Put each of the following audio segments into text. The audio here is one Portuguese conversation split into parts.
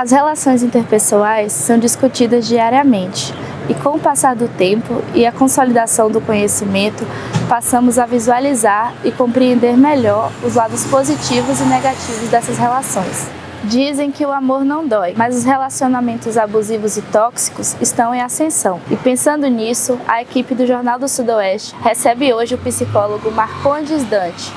As relações interpessoais são discutidas diariamente e, com o passar do tempo e a consolidação do conhecimento, passamos a visualizar e compreender melhor os lados positivos e negativos dessas relações. Dizem que o amor não dói, mas os relacionamentos abusivos e tóxicos estão em ascensão. E pensando nisso, a equipe do Jornal do Sudoeste recebe hoje o psicólogo Marcondes Dante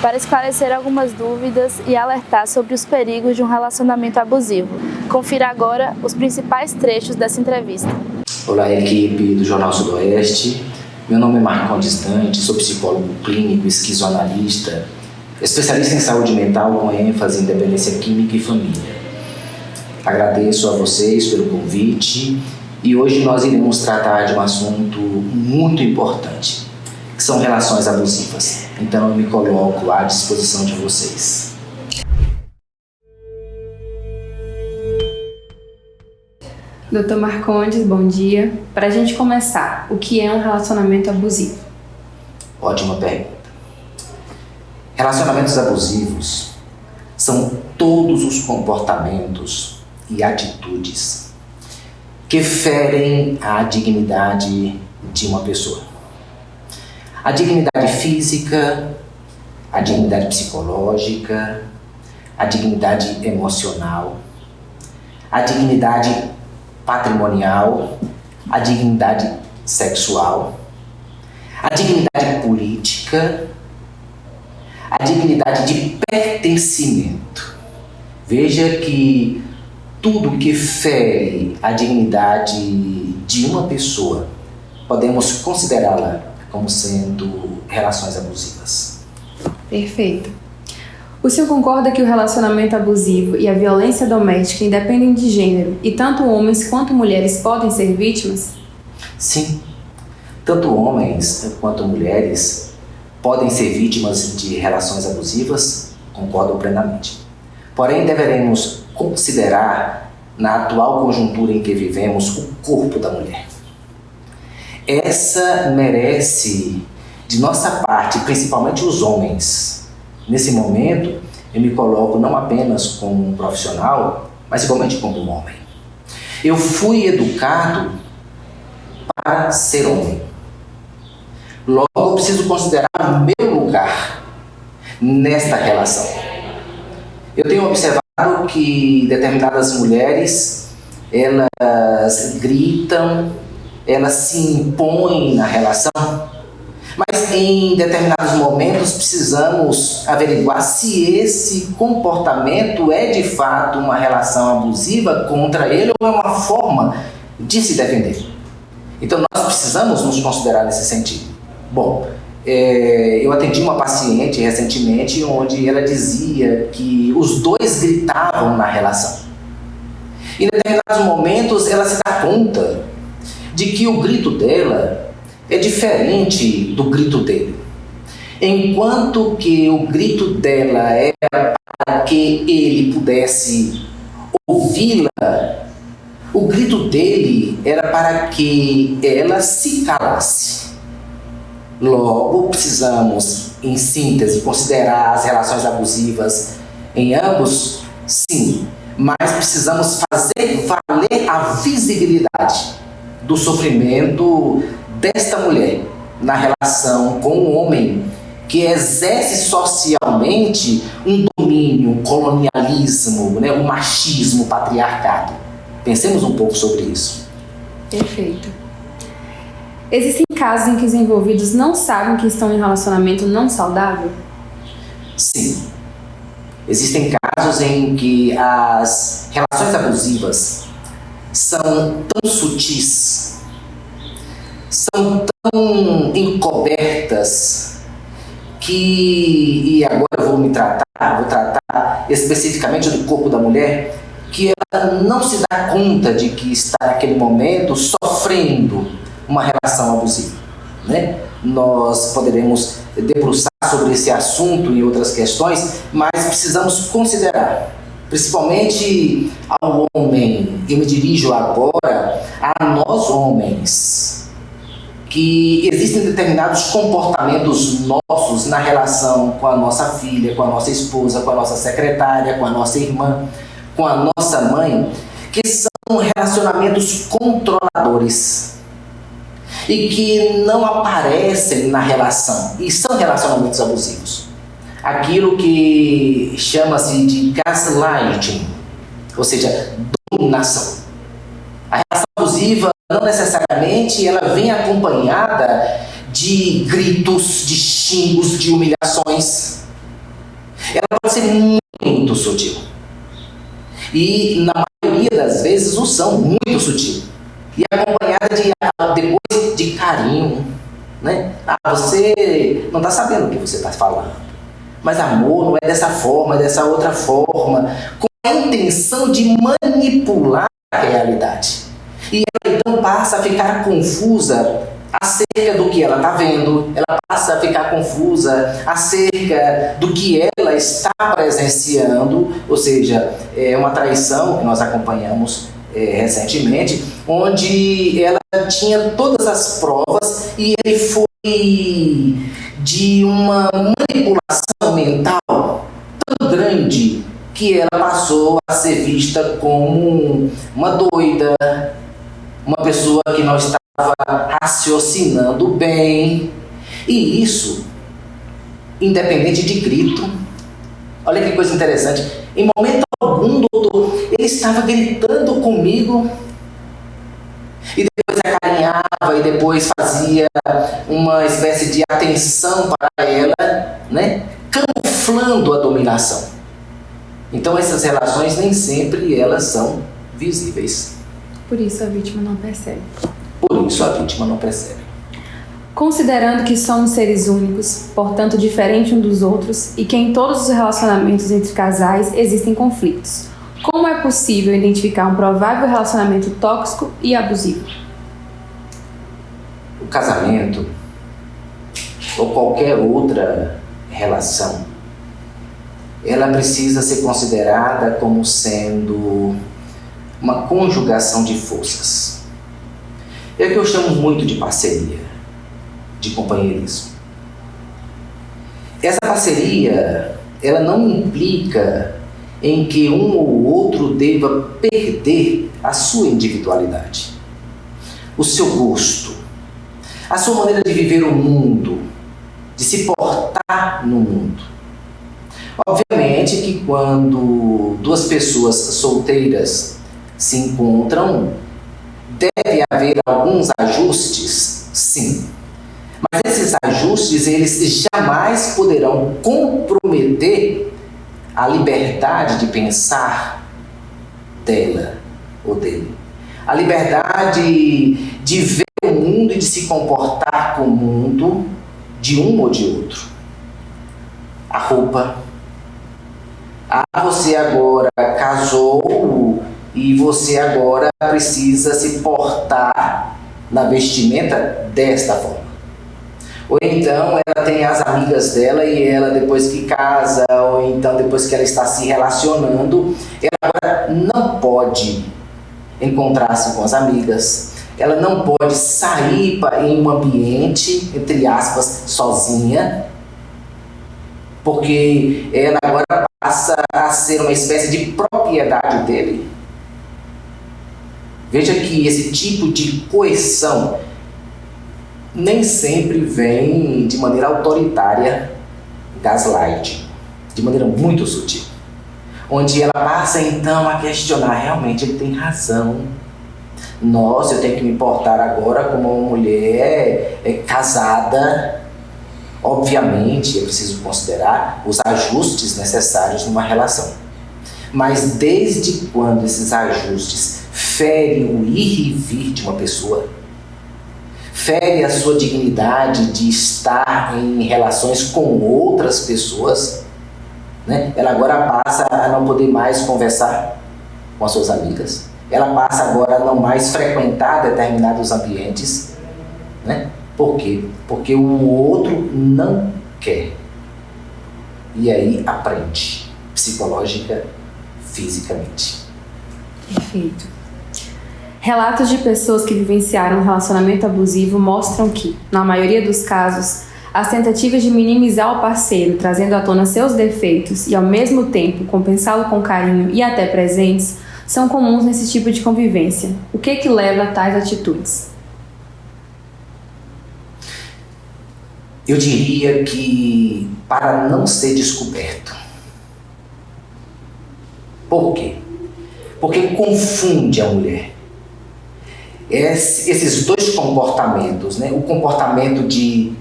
para esclarecer algumas dúvidas e alertar sobre os perigos de um relacionamento abusivo. Confira agora os principais trechos dessa entrevista. Olá, equipe do Jornal Sudoeste. Meu nome é Marcondes Dante, sou psicólogo clínico, esquizoanalista, especialista em saúde mental com ênfase em dependência química e família. Agradeço a vocês pelo convite e hoje nós iremos tratar de um assunto muito importante, que são relações abusivas. Então eu me coloco à disposição de vocês. Dr. Marcondes, bom dia. Para a gente começar, o que é um relacionamento abusivo? Ótima pergunta. Relacionamentos abusivos são todos os comportamentos e atitudes que ferem a dignidade de uma pessoa. A dignidade física, a dignidade psicológica, a dignidade emocional, a dignidade patrimonial, a dignidade sexual, a dignidade política, a dignidade de pertencimento. Veja que tudo que fere a dignidade de uma pessoa, podemos considerá-la como sendo relações abusivas. Perfeito. O senhor concorda que o relacionamento abusivo e a violência doméstica independem de gênero e tanto homens quanto mulheres podem ser vítimas? Sim, tanto homens quanto mulheres podem ser vítimas de relações abusivas, concordo plenamente. Porém, deveremos considerar, na atual conjuntura em que vivemos, o corpo da mulher. Essa merece, de nossa parte, principalmente os homens. Nesse momento, eu me coloco não apenas como um profissional, mas igualmente como um homem. Eu fui educado para ser homem. Logo, eu preciso considerar o meu lugar nesta relação. Eu tenho observado que determinadas mulheres, elas gritam, elas se impõem na relação, mas em determinados momentos precisamos averiguar se esse comportamento é de fato uma relação abusiva contra ele ou é uma forma de se defender. Então nós precisamos nos considerar nesse sentido. Bom, eu atendi uma paciente recentemente onde ela dizia que os dois gritavam na relação. Em determinados momentos ela se dá conta de que o grito dela é diferente do grito dele. Enquanto que o grito dela era para que ele pudesse ouvi-la, o grito dele era para que ela se calasse. Logo, precisamos, em síntese, considerar as relações abusivas em ambos, sim, mas precisamos fazer valer a visibilidade do sofrimento desta mulher na relação com o homem que exerce socialmente um domínio, um colonialismo, um machismo, patriarcado. Pensemos um pouco sobre isso. Perfeito. Existem casos em que os envolvidos não sabem que estão em um relacionamento não saudável? Sim. Existem casos em que as relações abusivas são tão sutis, são tão encobertas que, e agora eu vou tratar especificamente do corpo da mulher, que ela não se dá conta de que está naquele momento sofrendo uma relação abusiva, né? Nós poderemos debruçar sobre esse assunto e outras questões, mas precisamos considerar, principalmente ao homem, eu me dirijo agora a nós homens, que existem determinados comportamentos nossos na relação com a nossa filha, com a nossa esposa, com a nossa secretária, com a nossa irmã, com a nossa mãe, que são relacionamentos controladores e que não aparecem na relação, e são relacionamentos abusivos. Aquilo que chama-se de gaslighting, ou seja, dominação. A relação abusiva, não necessariamente, ela vem acompanhada de gritos, de xingos, de humilhações. Ela pode ser muito sutil. E, na maioria das vezes, o são muito sutil. E acompanhada depois de carinho, né? Você não está sabendo o que você está falando. Mas amor não é dessa forma, é dessa outra forma, com a intenção de manipular a realidade. E ela então passa a ficar confusa acerca do que ela está vendo, ela passa a ficar confusa acerca do que ela está presenciando, ou seja, é uma traição que nós acompanhamos recentemente, onde ela tinha todas as provas e ele foi de uma manipulação mental tão grande que ela passou a ser vista como uma doida, uma pessoa que não estava raciocinando bem. E isso, independente de grito. Olha que coisa interessante. Em momento algum, doutor, ele estava gritando comigo e depois acarinhava e depois fazia uma espécie de atenção para ela, né? Camuflando a dominação. Então essas relações nem sempre elas são visíveis. Por isso a vítima não percebe. Por isso a vítima não percebe. Considerando que somos seres únicos, portanto diferentes uns dos outros, e que em todos os relacionamentos entre casais existem conflitos, como é possível identificar um provável relacionamento tóxico e abusivo? O casamento, ou qualquer outra relação, ela precisa ser considerada como sendo uma conjugação de forças. É o que eu chamo muito de parceria, de companheirismo. Essa parceria, ela não implica em que um ou outro deva perder a sua individualidade, o seu gosto, a sua maneira de viver o mundo, de se portar no mundo. Obviamente que quando duas pessoas solteiras se encontram, deve haver alguns ajustes, sim. Mas esses ajustes, eles jamais poderão comprometer a liberdade de pensar dela ou dele. A liberdade de ver o mundo e de se comportar com o mundo de um ou de outro. A roupa. Você agora casou e você agora precisa se portar na vestimenta desta forma. Ou então ela tem as amigas dela e ela depois que casa, ou então depois que ela está se relacionando, ela agora não pode encontrar-se com as amigas, ela não pode sair em um ambiente, entre aspas, sozinha, porque ela agora passa a ser uma espécie de propriedade dele. Veja que esse tipo de coerção nem sempre vem de maneira autoritária, gaslighting, de maneira muito sutil, onde ela passa então a questionar, realmente ele tem razão, nossa, eu tenho que me portar agora como uma mulher casada. Obviamente é preciso considerar os ajustes necessários numa relação, mas desde quando esses ajustes ferem o ir e vir de uma pessoa, fere a sua dignidade de estar em relações com outras pessoas, né? Ela agora passa a não poder mais conversar com as suas amigas, ela passa agora a não mais frequentar determinados ambientes, né? Por quê? Porque o outro não quer. E aí aprende, psicológica, fisicamente. Perfeito. Relatos de pessoas que vivenciaram um relacionamento abusivo mostram que, na maioria dos casos, As tentativas de minimizar o parceiro, trazendo à tona seus defeitos e, ao mesmo tempo, compensá-lo com carinho e até presentes, são comuns nesse tipo de convivência. O que leva a tais atitudes? Eu diria que para não ser descoberto. Por quê? Porque confunde a mulher. Esses dois comportamentos, né? O comportamento de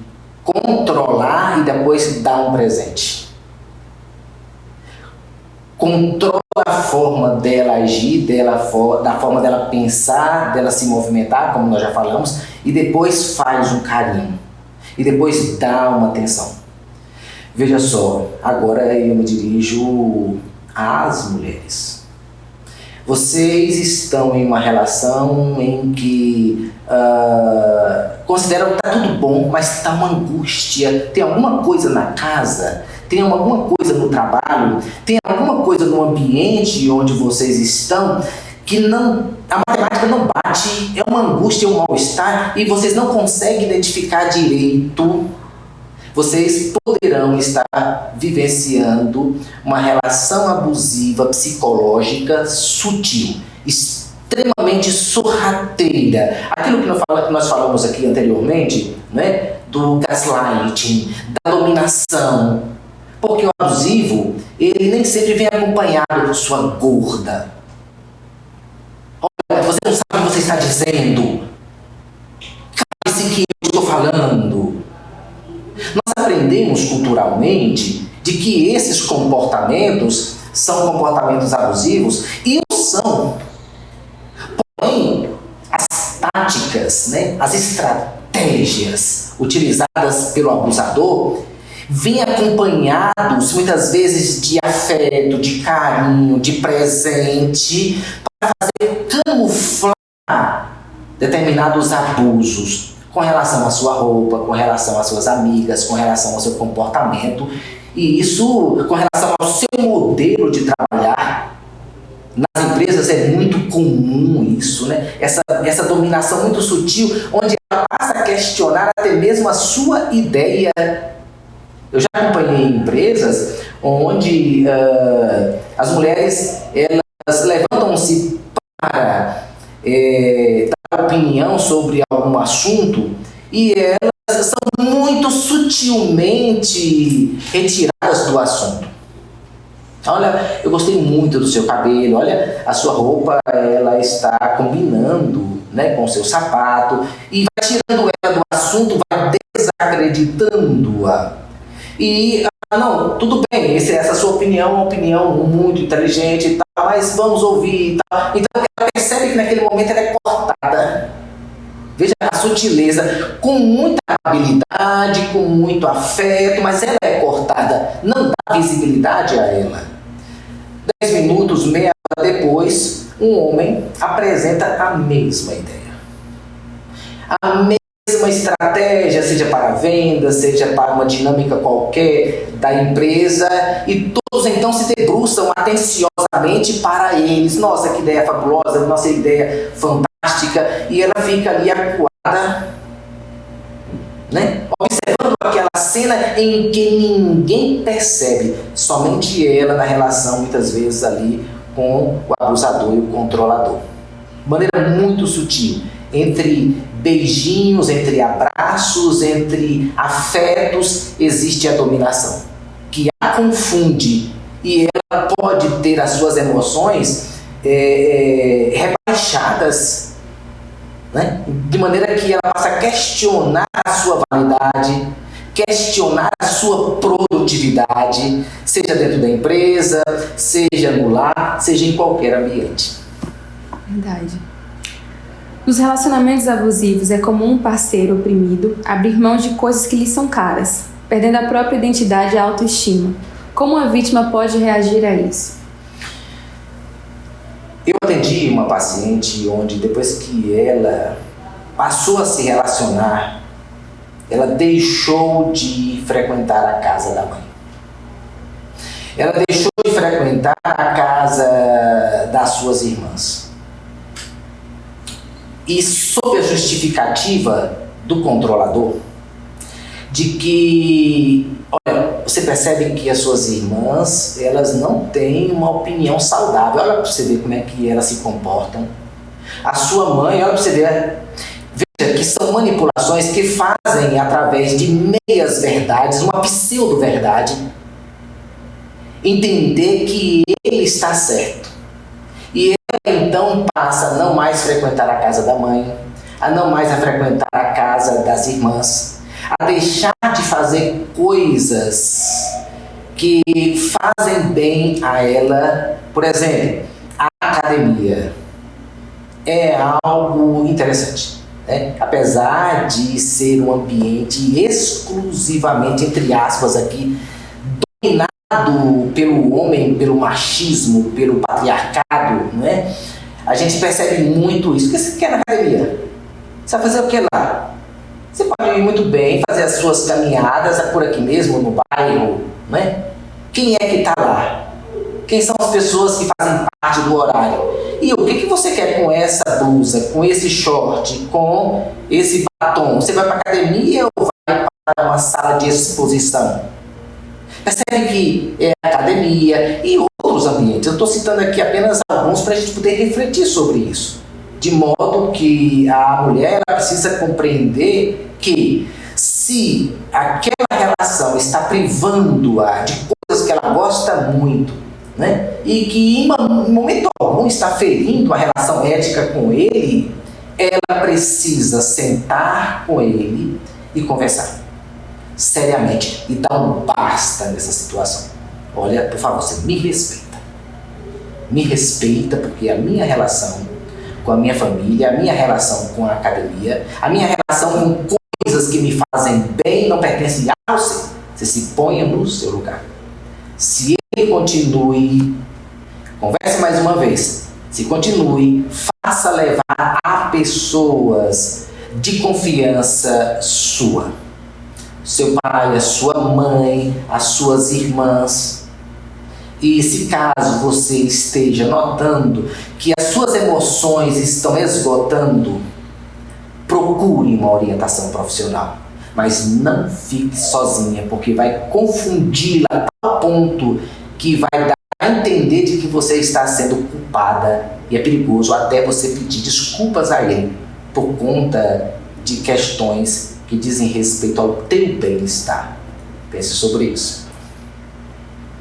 controlar e depois dar um presente. Controla a forma dela agir, da forma dela pensar, dela se movimentar, como nós já falamos, e depois faz um carinho. E depois dá uma atenção. Veja só, agora eu me dirijo às mulheres. Vocês estão em uma relação em que consideram que está tudo bom, mas está uma angústia, tem alguma coisa na casa, tem alguma coisa no trabalho, tem alguma coisa no ambiente onde vocês estão que a matemática não bate, é uma angústia, é um mal-estar e vocês não conseguem identificar direito. Vocês poderão estar vivenciando uma relação abusiva psicológica sutil, extremamente sorrateira. Aquilo que nós falamos aqui anteriormente, né, do gaslighting, da dominação. Porque o abusivo, ele nem sempre vem acompanhado de sua gorda. Olha, você não sabe o que você está dizendo. Cale-se que eu estou falando. Nós aprendemos culturalmente de que esses comportamentos são comportamentos abusivos e o são. Porém, as táticas, né, as estratégias utilizadas pelo abusador vêm acompanhados muitas vezes de afeto, de carinho, de presente para fazer camuflar determinados abusos com relação à sua roupa, com relação às suas amigas, com relação ao seu comportamento, e isso com relação ao seu modelo de trabalhar. Nas empresas é muito comum isso, né? Essa dominação muito sutil, onde ela passa a questionar até mesmo a sua ideia. Eu já acompanhei empresas onde as mulheres elas levantam-se para dar opinião sobre algum assunto e elas são muito sutilmente retiradas do assunto. Olha, eu gostei muito do seu cabelo, olha, a sua roupa ela está combinando, né, com o seu sapato, e vai tirando ela do assunto, vai desacreditando-a. E, não, tudo bem, essa sua opinião é uma opinião muito inteligente e tal, mas vamos ouvir e tal. Então ela percebe que naquele momento ela é cortada. Veja a sutileza, com muita habilidade, com muito afeto, mas ela é cortada, não dá visibilidade a ela. 10 minutos, meia hora depois, um homem apresenta a mesma ideia. A mesma estratégia, seja para venda, seja para uma dinâmica qualquer da empresa, e todos então se debruçam atenciosamente para eles. Nossa, que ideia fabulosa, nossa ideia fantástica, e ela fica ali acuada, né? Observando aquela cena em que ninguém percebe, somente ela na relação, muitas vezes, ali com o abusador e o controlador. De maneira muito sutil, entre beijinhos, entre abraços, entre afetos, existe a dominação, que a confunde, e ela pode ter as suas emoções rebaixadas, né? De maneira que ela passa a questionar a sua validade, questionar a sua produtividade, seja dentro da empresa, seja no lar, seja em qualquer ambiente. Verdade. Nos relacionamentos abusivos é comum um parceiro oprimido abrir mão de coisas que lhe são caras, perdendo a própria identidade e a autoestima. Como a vítima pode reagir a isso? Eu atendi uma paciente onde, depois que ela passou a se relacionar, ela deixou de frequentar a casa da mãe. Ela deixou de frequentar a casa das suas irmãs. E sob a justificativa do controlador, de que, olha, você percebe que as suas irmãs, elas não têm uma opinião saudável. Olha para você ver como é que elas se comportam. A sua mãe, olha para você ver, veja que são manipulações que fazem através de meias verdades, uma pseudo-verdade, entender que ele está certo. E ela então passa a não mais frequentar a casa da mãe, a não mais a frequentar a casa das irmãs, a deixar de fazer coisas que fazem bem a ela. Por exemplo, a academia é algo interessante, né? Apesar de ser um ambiente exclusivamente, entre aspas aqui, dominado pelo homem, pelo machismo, pelo patriarcado, né? A gente percebe muito isso. O que você quer na academia? Você vai fazer o que lá? Você pode ir muito bem, fazer as suas caminhadas por aqui mesmo, no bairro, né? Quem é que está lá? Quem são as pessoas que fazem parte do horário? E o que você quer com essa blusa, com esse short, com esse batom? Você vai para a academia ou vai para uma sala de exposição? Percebe que é academia e outros ambientes. Eu estou citando aqui apenas alguns para a gente poder refletir sobre isso. De modo que a mulher ela precisa compreender que se aquela relação está privando-a de coisas que ela gosta muito, né, e que em momento algum está ferindo a relação ética com ele, ela precisa sentar com ele e conversar seriamente e dar um basta nessa situação. Olha, por favor, você me respeita. Me respeita, porque a minha relação com a minha família, a minha relação com a academia, a minha relação com coisas que me fazem bem não pertencem a você. Você se ponha no seu lugar. Se ele continue, converse mais uma vez, se continue, faça levar a pessoas de confiança sua. Seu pai, a sua mãe, as suas irmãs. E se caso você esteja notando que as suas emoções estão esgotando, procure uma orientação profissional. Mas não fique sozinha, porque vai confundi-la a tal ponto que vai dar a entender de que você está sendo culpada. E é perigoso até você pedir desculpas a ele por conta de questões que dizem respeito ao teu bem-estar. Pense sobre isso.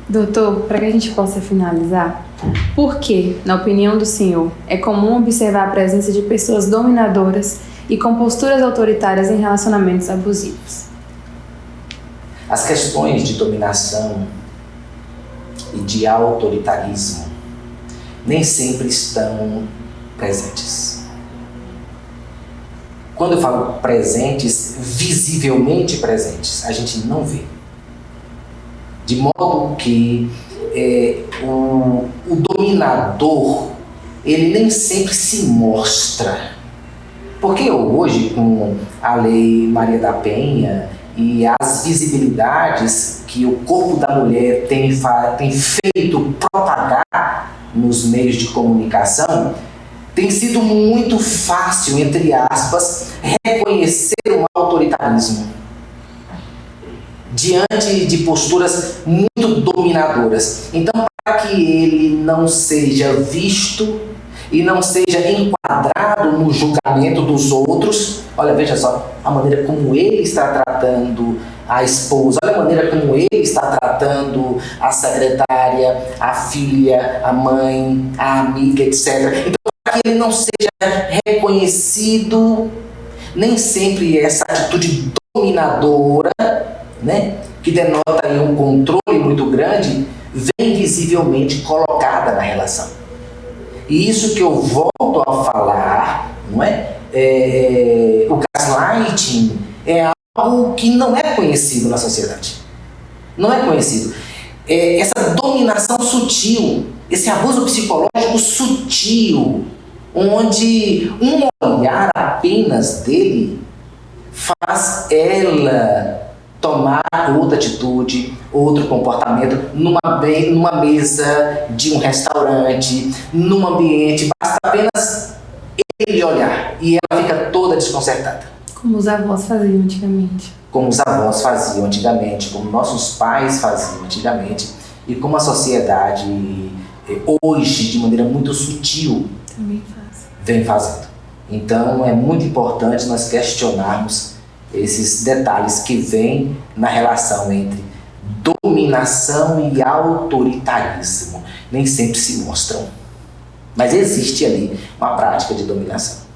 Doutor, para que a gente possa finalizar, por que, na opinião do senhor, é comum observar a presença de pessoas dominadoras e com posturas autoritárias em relacionamentos abusivos? As questões de dominação e de autoritarismo nem sempre estão presentes. Quando eu falo presentes, visivelmente presentes, a gente não vê. De modo que o dominador, ele nem sempre se mostra. Porque hoje, com a Lei Maria da Penha e as visibilidades que o corpo da mulher tem feito propagar nos meios de comunicação, tem sido muito fácil, entre aspas, reconhecer um autoritarismo diante de posturas muito dominadoras. Então, para que ele não seja visto e não seja enquadrado no julgamento dos outros, olha, veja só, a maneira como ele está tratando a esposa, olha a maneira como ele está tratando a secretária, a filha, a mãe, a amiga, etc. Então, para que ele não seja reconhecido, nem sempre essa atitude dominadora, né, que denota aí um controle muito grande, vem visivelmente colocada na relação. E isso que eu volto a falar, não é? O gaslighting é algo que não é conhecido na sociedade. Não é conhecido. Essa dominação sutil, esse abuso psicológico sutil, onde um olhar apenas dele faz ela tomar outra atitude, outro comportamento numa mesa de um restaurante, num ambiente, basta apenas ele olhar e ela fica toda desconcertada. Como os avós faziam antigamente. Como os avós faziam antigamente, como nossos pais faziam antigamente, e como a sociedade hoje, de maneira muito sutil, Também faz. vem fazendo. Então é muito importante nós questionarmos esses detalhes que vêm na relação entre dominação e autoritarismo. Nem sempre se mostram, mas existe ali uma prática de dominação.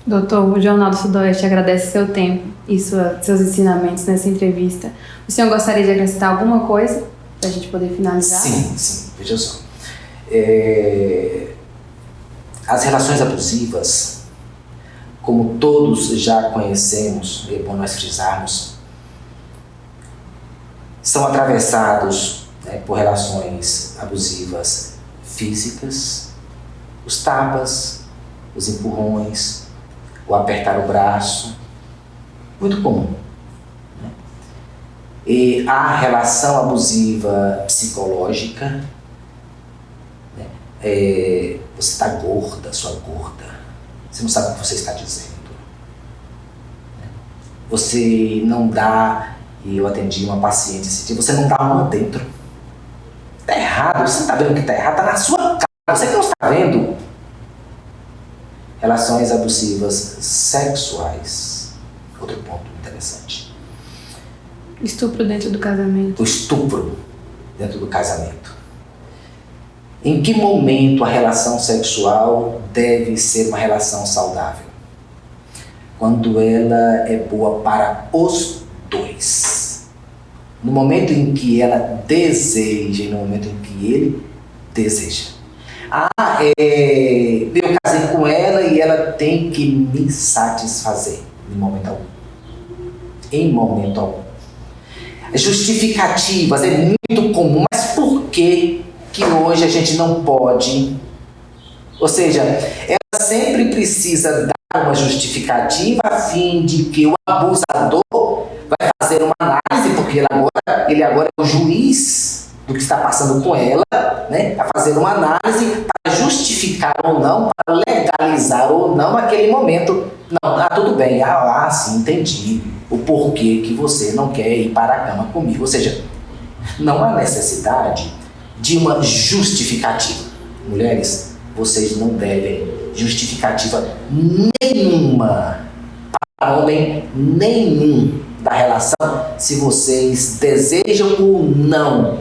Doutor, o Jornal do Sudoeste agradece seu tempo e seus ensinamentos nessa entrevista. O senhor gostaria de acrescentar alguma coisa para a gente poder finalizar? Sim, veja só. As relações abusivas, como todos já conhecemos, é bom nós frisarmos, são atravessados, por relações abusivas físicas, os tapas, os empurrões, o apertar o braço, muito comum. E a relação abusiva psicológica, você está gorda, sua gorda, você não sabe o que você está dizendo. Você não dá, e eu atendi uma paciente esse dia, você não dá uma dentro. Está errado, você não está vendo que está errado, está na sua cara, você que não está vendo. Relações abusivas sexuais, outro ponto interessante. Estupro dentro do casamento. O estupro dentro do casamento. Em que momento a relação sexual deve ser uma relação saudável? Quando ela é boa para os dois. No momento em que ela deseja e no momento em que ele deseja. Eu casei com ela e ela tem que me satisfazer. Em momento algum. Em momento algum. Justificativas é muito comum, mas por que hoje a gente não pode? Ou seja, ela sempre precisa dar uma justificativa a fim de que o abusador vai fazer uma análise, porque ele agora é o juiz do que está passando com ela, a fazer uma análise para justificar ou não, para legalizar ou não aquele momento. Não, tudo bem, sim, entendi o porquê que você não quer ir para a cama comigo. Ou seja, não há necessidade de uma justificativa. Mulheres, vocês não devem justificativa nenhuma para homem nenhum da relação, se vocês desejam ou não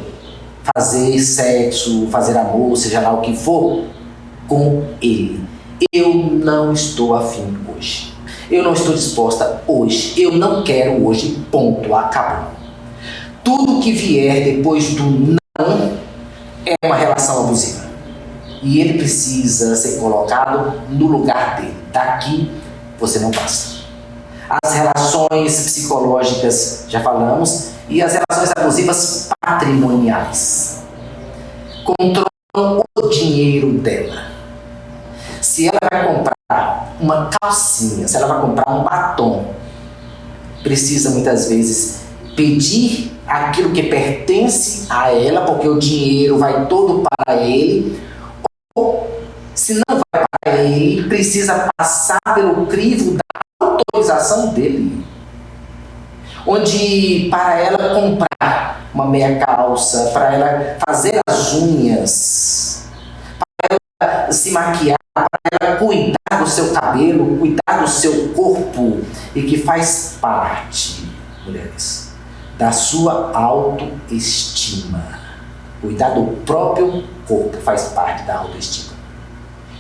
fazer sexo, fazer amor, seja lá o que for, com ele. Eu não estou afim hoje. Eu não estou disposta hoje. Eu não quero hoje. Ponto. Acabou. Tudo que vier depois do não é uma relação abusiva. E ele precisa ser colocado no lugar dele. Daqui você não passa. As relações psicológicas, já falamos, e as relações abusivas patrimoniais. Controlam o dinheiro dela. Se ela vai comprar uma calcinha, se ela vai comprar um batom, precisa muitas vezes pedir aquilo que pertence a ela, porque o dinheiro vai todo para ele, ou se não vai para ele, precisa passar pelo crivo da autorização dele. Onde para ela comprar uma meia calça, para ela fazer as unhas, para ela se maquiar, para ela cuidar do seu cabelo, cuidar do seu corpo, e que faz parte, mulheres, da sua autoestima. Cuidar do próprio corpo faz parte da autoestima.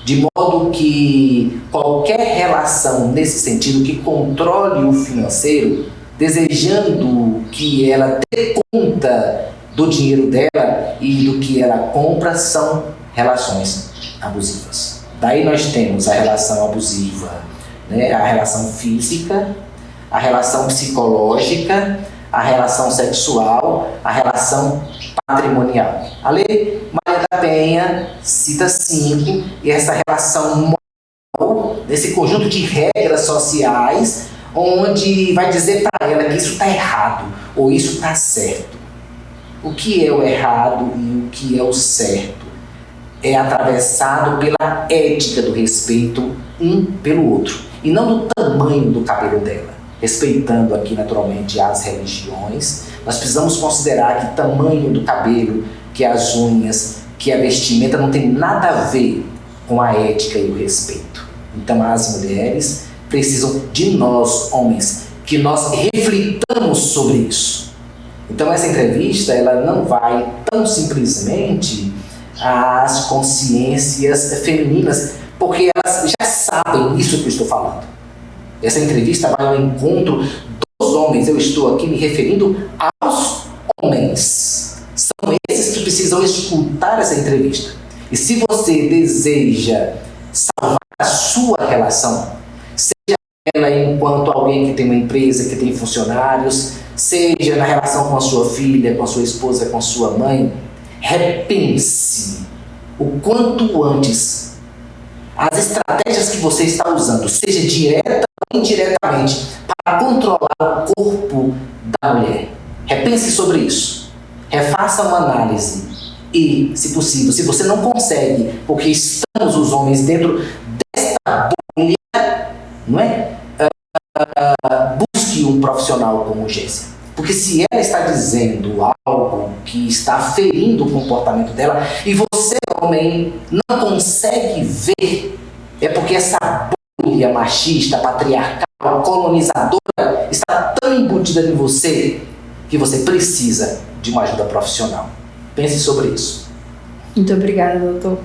De modo que qualquer relação nesse sentido que controle o financeiro, desejando que ela dê conta do dinheiro dela e do que ela compra, são relações abusivas. Daí nós temos a relação abusiva, a relação física, a relação psicológica, a relação sexual, a relação patrimonial. A Lei Maria da Penha cita 5, e essa relação moral, nesse conjunto de regras sociais, onde vai dizer para ela que isso está errado ou isso está certo. O que é o errado e o que é o certo é atravessado pela ética do respeito um pelo outro. e não do tamanho do cabelo dela. Respeitando aqui naturalmente as religiões, nós precisamos considerar que o tamanho do cabelo, que as unhas, que a vestimenta não tem nada a ver com a ética e o respeito. Então as mulheres precisam de nós, homens, que nós reflitamos sobre isso. Então essa entrevista, ela não vai tão simplesmente às consciências femininas, porque elas já sabem isso que eu estou falando. Essa entrevista vai ao encontro dos homens. Eu estou aqui me referindo aos homens. São esses que precisam escutar essa entrevista. E se você deseja salvar a sua relação, seja ela enquanto alguém que tem uma empresa, que tem funcionários, seja na relação com a sua filha, com a sua esposa, com a sua mãe, repense o quanto antes as estratégias que você está usando, seja direta ou indiretamente, para controlar o corpo da mulher. Repense sobre isso. Refaça uma análise. E, se possível, se você não consegue, porque estamos os homens dentro desta bolha, não é? Busque um profissional com urgência. Porque se ela está dizendo algo que está ferindo o comportamento dela e você, homem, não consegue ver, é porque essa bolha machista, patriarcal, colonizadora está tão embutida em você que você precisa de uma ajuda profissional. Pense sobre isso. Muito obrigada, doutor.